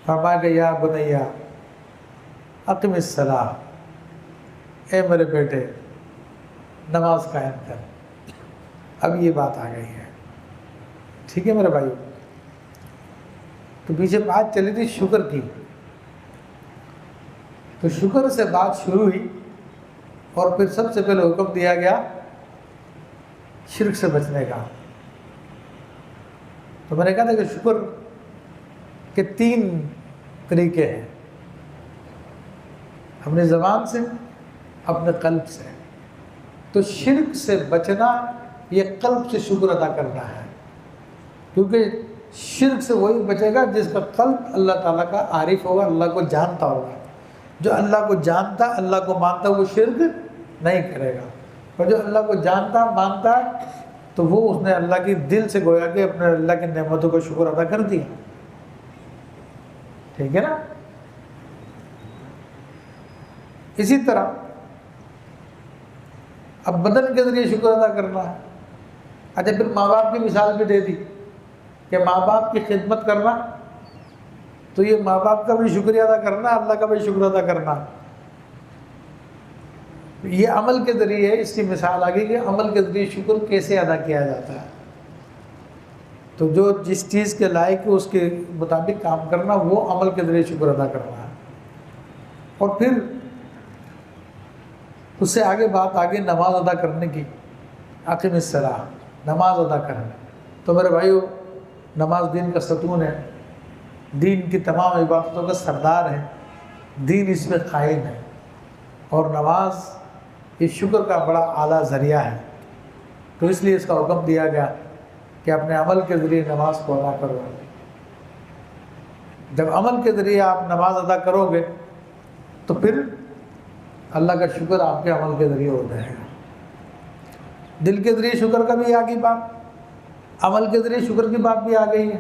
فرمایا کہ یا بنیا اقم الصلاۃ، اے میرے بیٹے نماز قائم کر۔ اب یہ بات آ گئی ہے، ٹھیک ہے میرے بھائی؟ تو پیچھے بات چلی تھی شکر کی، تو شکر سے بات شروع ہوئی اور پھر سب سے پہلے حکم دیا گیا شرک سے بچنے کا۔ تو میں نے کہا تھا کہ شکر کے 3 طریقے ہیں، اپنی زبان سے، اپنے قلب سے۔ تو شرک سے بچنا یہ قلب سے شکر ادا کرنا ہے، کیونکہ شرک سے وہی بچے گا جس کا قلب اللہ تعالیٰ کا عارف ہوگا، اللہ کو جانتا ہوگا۔ جو اللہ کو جانتا، اللہ کو مانتا، وہ شرک نہیں کرے گا، اور جو اللہ کو جانتا مانتا تو وہ اس نے اللہ کی دل سے گویا کہ اپنے اللہ کی نعمتوں کا شکر ادا کر دیا، ٹھیک ہے نا؟ اسی طرح اب بدن کے ذریعے شکر ادا کرنا ہے۔ اچھا، پھر ماں باپ کی مثال بھی دے دی کہ ماں باپ کی خدمت کرنا، تو یہ ماں باپ کا بھی شکریہ ادا کرنا، اللہ کا بھی شکر ادا کرنا۔ یہ عمل کے ذریعے اس کی مثال آ گئی کہ عمل کے ذریعے شکر کیسے ادا کیا جاتا ہے۔ تو جو جس چیز کے لائق ہے اس کے مطابق کام کرنا، وہ عمل کے ذریعے شکر ادا کرنا ہے۔ اور پھر اس سے آگے بات آگے نماز ادا کرنے کی، اقیم الصلاۃ، نماز ادا کرنا۔ تو میرے بھائیو، نماز دین کا ستون ہے، دین کی تمام عبادتوں کا سردار ہے، دین اس میں قائم ہے، اور نماز یہ شکر کا بڑا اعلیٰ ذریعہ ہے۔ تو اس لیے اس کا حکم دیا گیا کہ اپنے عمل کے ذریعے نماز کو ادا کرو۔ جب عمل کے ذریعے آپ نماز ادا کرو گے تو پھر اللہ کا شکر آپ کے عمل کے ذریعے ہو جائے گا۔ دل کے ذریعے شکر کا بھی آ گئی بات، عمل کے ذریعے شکر کی بات بھی آ گئی ہے۔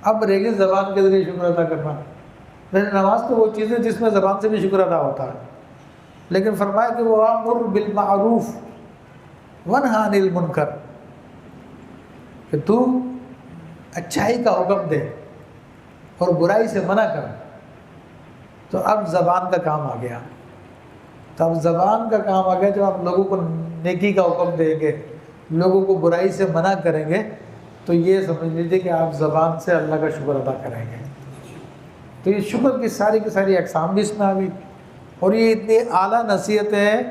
اب رہ گئی زبان کے ذریعے شکر ادا کرنا۔ لیکن نماز تو وہ چیز ہے جس میں زبان سے بھی شکر ادا ہوتا ہے، لیکن فرمایا کہ وَأَمُرْ بِالْمَعْرُوفِ وَانْهَ عَنِ الْمُنْكَرِ، کہ تو اچھائی کا حکم دے اور برائی سے منع کر۔ تو اب زبان کا کام آ گیا، تو اب زبان کا کام آ گیا، جب آپ لوگوں کو نیکی کا حکم دیں گے، لوگوں کو برائی سے منع کریں گے، تو یہ سمجھ لیجیے کہ آپ زبان سے اللہ کا شکر ادا کریں گے۔ تو یہ شکر کی ساری اقسام بھی اس میں آ گئی، اور یہ اتنی اعلیٰ نصیحتیں ہیں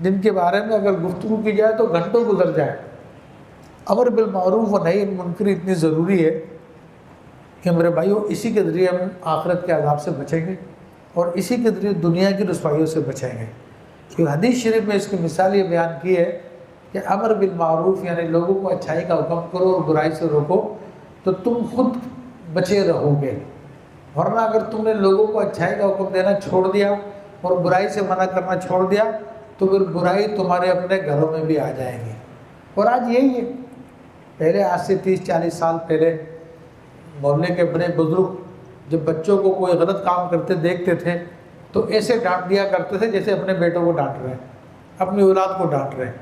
جن کے بارے میں اگر گفتگو کی جائے تو گھنٹوں گزر جائے۔ امر بالمعروف و نہی عن المنکر اتنی ضروری ہے کہ میرے بھائیو، اسی کے ذریعے ہم آخرت کے عذاب سے بچیں گے، اور اسی کے ذریعے دنیا کی رسوائیوں سے بچیں گے۔ کیونکہ حدیث شریف میں اس کی مثال یہ بیان کی ہے کہ امر بالمعروف یعنی لوگوں کو اچھائی کا حکم کرو اور برائی سے روکو، تو تم خود بچے رہو گے۔ ورنہ اگر تم نے لوگوں کو اچھائی کا حکم دینا چھوڑ دیا اور برائی سے منع کرنا چھوڑ دیا، تو پھر برائی تمہارے اپنے گھروں میں بھی آ جائے گی۔ اور آج یہی ہے، پہلے آج سے 30-40 سال پہلے محلے کے بڑے بزرگ جب بچوں کو کوئی غلط کام کرتے دیکھتے تھے تو ایسے ڈانٹ دیا کرتے تھے جیسے اپنے بیٹوں کو ڈانٹ رہے ہیں، اپنی اولاد کو ڈانٹ رہے ہیں۔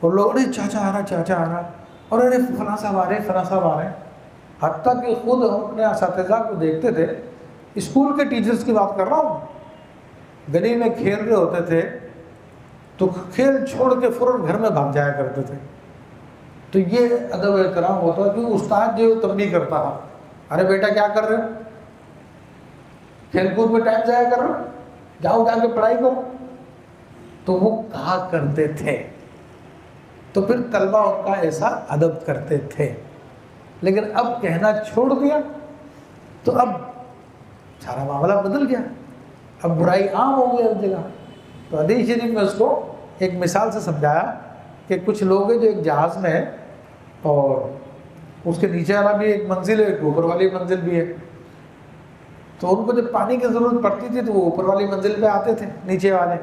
اور لوگ ارے چاچا آ رہا، اور ارے فلاں صاحب آ رہے ہیں۔ حتیٰ کہ خود ہم اپنے اساتذہ کو دیکھتے تھے، اسکول کے ٹیچرز کی بات کر رہا ہوں، گلی میں کھیل رہے ہوتے تھے تو کھیل چھوڑ کے فوراً گھر میں بھاگ جایا کرتے تھے۔ تو یہ ادب و احترام ہوتا ہے کہ استاد جو تنبیہ کرتا تھا، ارے بیٹا کیا کر رہے ہو، کھیل کود میں ٹائم ضائع کر رہے ہو، جاؤ جا کے پڑھائی کرو۔ تو وہ کہا کرتے تھے، تو پھر طلبہ ان کا ایسا ادب کرتے تھے۔ لیکن اب کہنا چھوڑ دیا تو اب سارا معاملہ بدل گیا، اب برائی عام ہو گئی ہر جگہ۔ تو حدیث شریف میں اس کو ایک مثال سے سمجھایا کہ کچھ لوگ ہیں جو ایک جہاز میں ہیں اور اس کے نیچے والا بھی ایک منزل ہے، ایک اوپر والی منزل بھی ہے۔ تو ان کو جب پانی کی ضرورت پڑتی تھی تو وہ اوپر والی منزل پہ آتے تھے، نیچے والے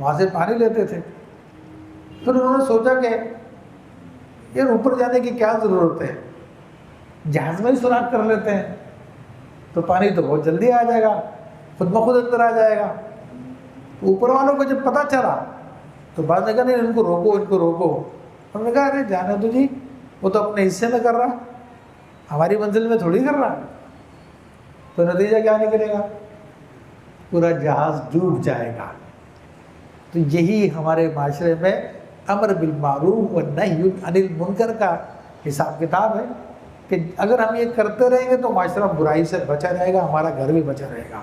وہاں سے پانی لیتے تھے۔ پھر انہوں نے سوچا کہ یار اوپر جانے کی کیا ضرورت ہے، جہاز میں ہی سوراخ کر لیتے ہیں تو پانی تو بہت جلدی آ جائے گا، خود بخود اندر آ جائے گا۔ اوپر والوں کو جب پتہ چلا تو بعد نے کہا نہیں ان کو روکو۔ ہم نے کہا ارے جانے دو جی، وہ تو اپنے حصے میں کر رہا، ہماری منزل میں تھوڑی کر رہا۔ تو نتیجہ کیا نکلے گا؟ پورا جہاز ڈوب جائے گا۔ تو یہی ہمارے معاشرے میں امر بالمعروف و نہی عن المنکر کا حساب کتاب ہے کہ اگر ہم یہ کرتے رہیں گے تو معاشرہ برائی سے بچا رہے گا، ہمارا گھر بھی بچا رہے گا۔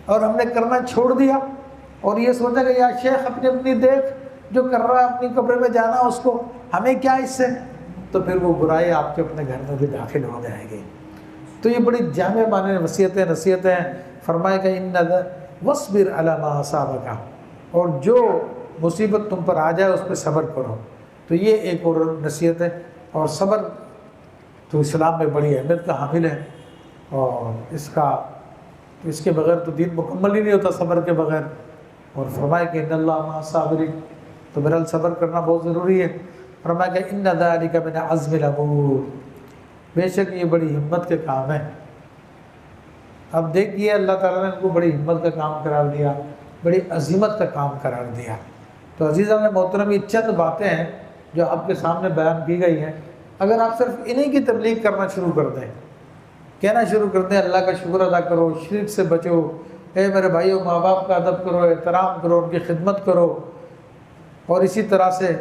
اور ہم نے کرنا چھوڑ دیا اور یہ سوچا کہ یا شیخ اپنی دیکھ، جو کر رہا ہے اپنی کمرے میں جانا اس کو، ہمیں کیا اس سے، تو پھر وہ برائی آپ کے اپنے گھر میں بھی داخل ہو جائے گی۔ تو یہ بڑی جامع معنی نصیحتیں ہیں۔ فرمائے کہ ان وصبر علی ما اصابک، اور جو مصیبت تم پر آ جائے اس پہ صبر کرو۔ تو یہ ایک اور نصیحت ہے۔ اور صبر تو اسلام میں بڑی اہمیت کا حامل ہے، اور اس کے بغیر تو دین مکمل ہی نہیں ہوتا، صبر کے بغیر۔ اور فرمائے کہ ان اللہ مع الصابرین، تو بہرحال صبر کرنا بہت ضروری ہے۔ فرمایا کہ ان ذلک من عزم الامور، بے شک یہ بڑی ہمت کے کام ہے۔ اب دیکھیے اللہ تعالیٰ نے ان کو بڑی ہمت کا کام قرار دیا، بڑی عظمت کا کام قرار دیا۔ تو عزیزاں محترم، یہ چند باتیں ہیں جو آپ کے سامنے بیان کی گئی ہیں۔ اگر آپ صرف انہی کی تبلیغ کرنا شروع کر دیں، کہنا شروع کر دیں اللہ کا شکر ادا کرو، شرک سے بچو، اے میرے بھائیو ماں باپ کا ادب کرو، احترام کرو، ان کی خدمت کرو، اور اسی طرح سے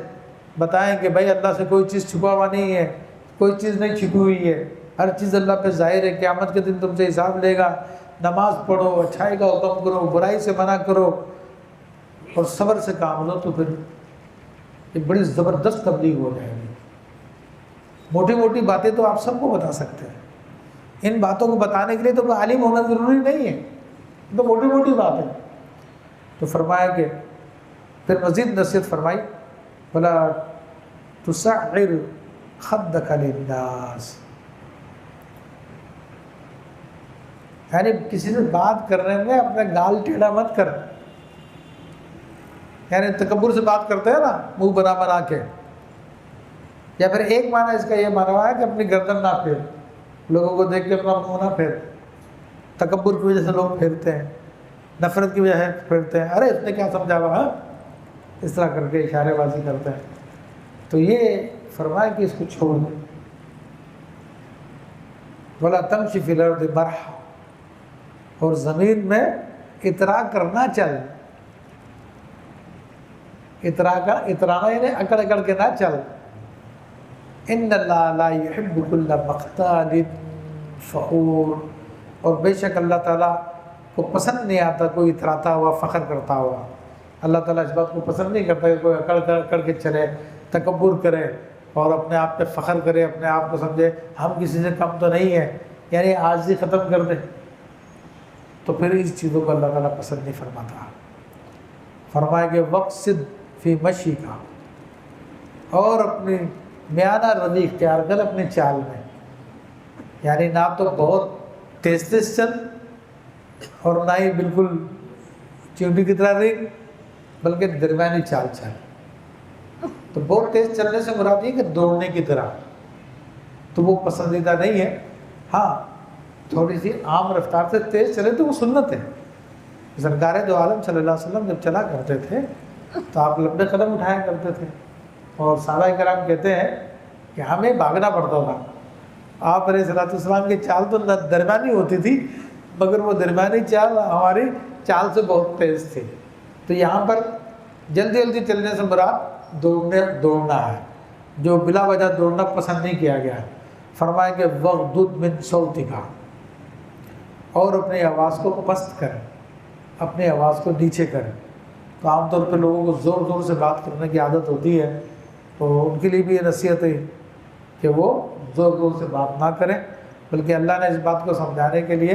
بتائیں کہ بھائی اللہ سے کوئی چیز چھپا ہوا نہیں ہے، کوئی چیز نہیں چھپی ہوئی ہے، ہر چیز اللہ پہ ظاہر ہے، قیامت کے دن تم سے حساب لے گا، نماز پڑھو، اچھائی کا حکم کرو، برائی سے منع کرو، اور صبر سے کام لو، تو پھر ایک بڑی زبردست تبلیغ ہو جائے گی۔ موٹی موٹی باتیں تو آپ سب کو بتا سکتے ہیں، ان باتوں کو بتانے کے لیے تو کوئی عالم ہونا ضروری نہیں ہے، تو موٹی موٹی بات ہے۔ تو فرمایا کہ پھر مزید نصیحت فرمائی، بلا تسعر خدک للناس، یعنی کسی سے بات کرنے میں اپنا گال ٹیڑھا مت کر، یعنی تکبر سے بات کرتے ہیں نا منہ بنا بنا کے، یا پھر ایک معنی اس کا یہ مانا ہوا ہے کہ اپنی گردن نہ پھیر، لوگوں کو دیکھ کے اپنا منہ نہ پھیر، تکبر کی وجہ سے لوگ پھیرتے ہیں، نفرت کی وجہ سے پھیرتے ہیں، ارے اس نے کیا سمجھا ہوا ہے، اس طرح کر کے اشارے بازی کرتے ہیں۔ تو یہ فرمایا کہ اس کو چھوڑ دیں، وَلَا تَمْشِ فِي الْأَرْضِ مَرْحًا، اور زمین میں اطراء کرنا چل، اترانا یعنی اکڑ اکڑ کے نہ چل، ان اللہ لا يحب كل مختال فخور، اور بے شک اللہ تعالیٰ کو پسند نہیں آتا کوئی اتراتا ہوا، فخر کرتا ہوا۔ اللہ تعالیٰ اس بات کو پسند نہیں کرتا کہ کوئی اکڑ کر کے چلے، تکبر کرے اور اپنے آپ پہ فخر کرے، اپنے آپ کو سمجھے ہم کسی سے کم تو نہیں ہیں، یعنی عاجزی ختم کر دے، تو پھر اس چیزوں کو اللہ تعالیٰ پسند نہیں فرماتا۔ فرمائے کہ وقصد فی مشی کا، اور اپنی میانہ روی اختیار کر اپنی چال میں، یعنی نہ تو بہت تیز تیز چل اور نہ ہی بالکل چیونٹی کی طرح رنگ، بلکہ درمیانی چال چل۔ تو بہت تیز چلنے سے مراد یہ کہ دوڑنے کی طرح، تو وہ پسندیدہ نہیں ہے۔ ہاں تھوڑی سی عام رفتار سے تیز چلے تو وہ سنت ہے۔ سرکار دو عالم صلی اللہ علیہ وسلم جب چلا کرتے تھے تو آپ لمبے قدم اٹھایا کرتے تھے، اور صحابہ کرام کہتے ہیں کہ ہمیں بھاگنا پڑتا تھا۔ آپ علیہ السلام کی چال تو درمیانی ہوتی تھی، مگر وہ درمیانی چال ہماری چال سے بہت تیز تھی۔ تو یہاں پر جلدی جلدی چلنے سے مراد دوڑنا ہے، جو بلا وجہ دوڑنا پسند نہیں کیا گیا ہے۔ فرمایا کہ وغضض من صوتک، اور اپنی آواز کو پست کریں، اپنی آواز کو نیچے کریں۔ تو عام طور پہ لوگوں کو زور زور سے بات کرنے کی عادت ہوتی ہے، تو ان کے لیے بھی یہ نصیحت ہے کہ وہ زور زور سے بات نہ کریں، بلکہ اللہ نے اس بات کو سمجھانے کے لیے،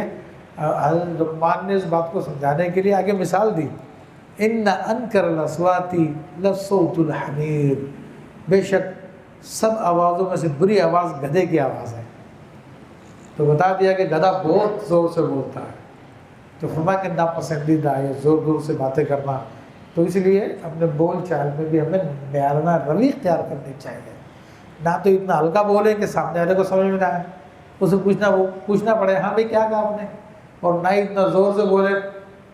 حضرت لقمان نے اس بات کو سمجھانے کے لیے آگے مثال دی، ان انکر الاصوات لصوت الحمیر، بے شک سب آوازوں میں سے بری آواز گدھے کی آواز ہے۔ تو بتا دیا کہ گدھا بہت زور سے بولتا ہے، تو فرمایا کہ ناپسندیدہ ہے زور زور سے باتیں کرنا۔ تو اس لیے اپنے بول چال میں بھی ہمیں معیارنہ روی اختیار کرنی چاہیے، نہ تو اتنا ہلکا بولے کہ سامنے والے کو سمجھ میں نہ آئے، اسے پوچھنا پڑے ہاں بھائی کیا کہا آپ نے، اور نہ ہی اتنا زور سے بولے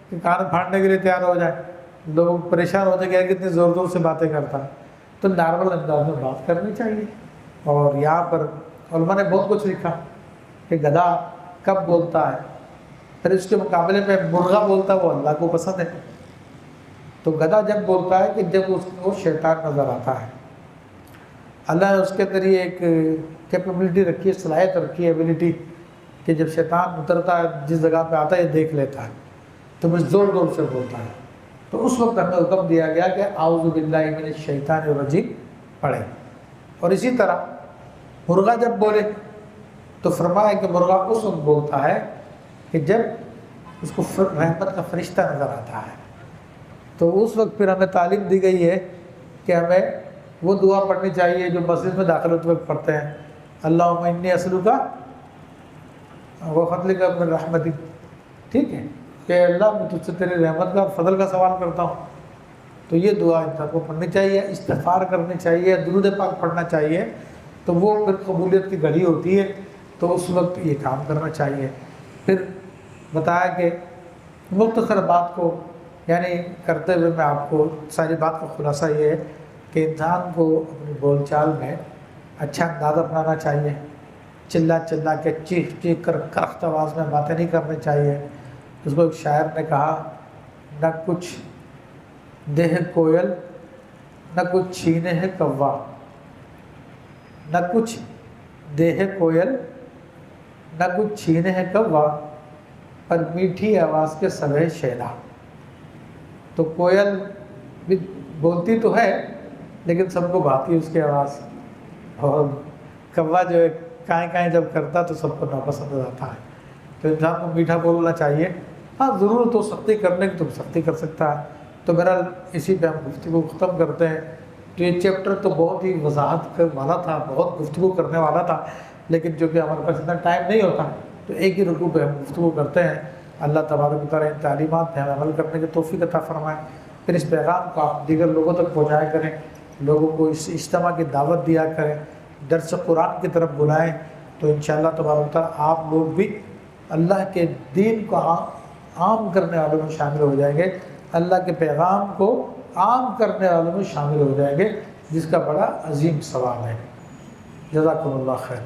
کہ کان پھاڑنے کے لیے تیار ہو جائے، لوگ پریشان ہوتے کہ کتنی زور زور سے باتیں کرتا۔ تو نارمل انداز میں بات کرنی چاہیے۔ اور یہاں پر علماء نے بہت کچھ لکھا کہ گدھا کب بولتا ہے، پھر اس کے مقابلے میں مرغا بولتا ہے وہ اللہ کو پسند ہے. تو گدھا جب بولتا ہے کہ جب اس کو شیطان نظر آتا ہے. اللہ نے اس کے اندر یہ ایک کیپیبلٹی رکھی ہے، صلاحیت رکھی ہے، ایبلٹی، کہ جب شیطان اترتا ہے جس جگہ پہ آتا ہے یہ دیکھ لیتا ہے تو بس زور زور سے بولتا ہے. تو اس وقت ہمیں حکم دیا گیا کہ اعوذ باللہ من الشیطان الرجیم پڑھیں. اور اسی طرح مرغا جب بولے تو فرمایا کہ مرغا اس وقت بولتا ہے کہ جب اس کو رحمت کا فرشتہ نظر آتا ہے. تو اس وقت پھر ہمیں تعلیم دی گئی ہے کہ ہمیں وہ دعا پڑھنی چاہیے جو مسجد میں داخل ہوتے وقت پڑھتے ہیں، اللہم انی اسألک وفضلک من رحمتک. ٹھیک ہے کہ اللہ میں تجھ سے تیری رحمت کا اور فضل کا سوال کرتا ہوں. تو یہ دعا انسان کو پڑھنی چاہیے، استغفار کرنی چاہیے، درود پاک پڑھنا چاہیے. تو وہ پھر قبولیت کی گھڑی ہوتی ہے، تو اس وقت یہ کام کرنا چاہیے. پھر بتایا کہ مختصر بات کو یعنی کرتے ہوئے میں آپ کو ساری بات کا خلاصہ یہ ہے کہ انسان کو اپنی بول چال میں اچھا انداز اپنانا چاہیے. چلا چلا کے چیخ چیخ کر کرخت آواز میں باتیں نہیں کرنی چاہیے. اس کو ایک شاعر نے کہا، نہ کچھ دے ہے کوئل نہ کچھ چھینے ہے کوا، نہ کچھ دے ہے کوئل نہ کچھ چھینے ہے کوا، پر میٹھی آواز کے سوے شیدا. تو کوئل بھی بولتی تو ہے لیکن سب کو بھاتی ہے اس کی آواز، اور کوا جو ہے کائیں کائیں جب کرتا تو سب کو ناپسند آتا ہے. تو انسان کو میٹھا بولنا چاہیے. ہاں ضرورت ہو سختی کرنے کی تو سختی کر سکتا ہے. تو بہرحال اسی پہ ہم گفتگو ختم کرتے ہیں. تو یہ چیپٹر تو بہت ہی وضاحت والا تھا، بہت گفتگو کرنے والا تھا، لیکن چونکہ ہمارے پاس اتنا ٹائم نہیں ہوتا تو ایک ہی رکوع پہ ہم گفتگو کرتے ہیں. اللہ تبارک و تعالیٰ ان تعلیمات پہ ہمیں عمل کرنے کی توفیق عطا فرمائے. پھر اس پیغام کو آپ دیگر لوگوں تک پہنچایا کریں، لوگوں کو اس اجتماع کی دعوت دیا کریں، درس قرآن کی طرف بلائیں. تو انشاءاللہ تبارک و تعالیٰ آپ لوگ بھی اللہ کے دین کو عام کرنے والوں میں شامل ہو جائیں گے، اللہ کے پیغام کو عام کرنے والوں میں شامل ہو جائیں گے، جس کا بڑا عظیم ثواب ہے. جزاکم اللہ خیر.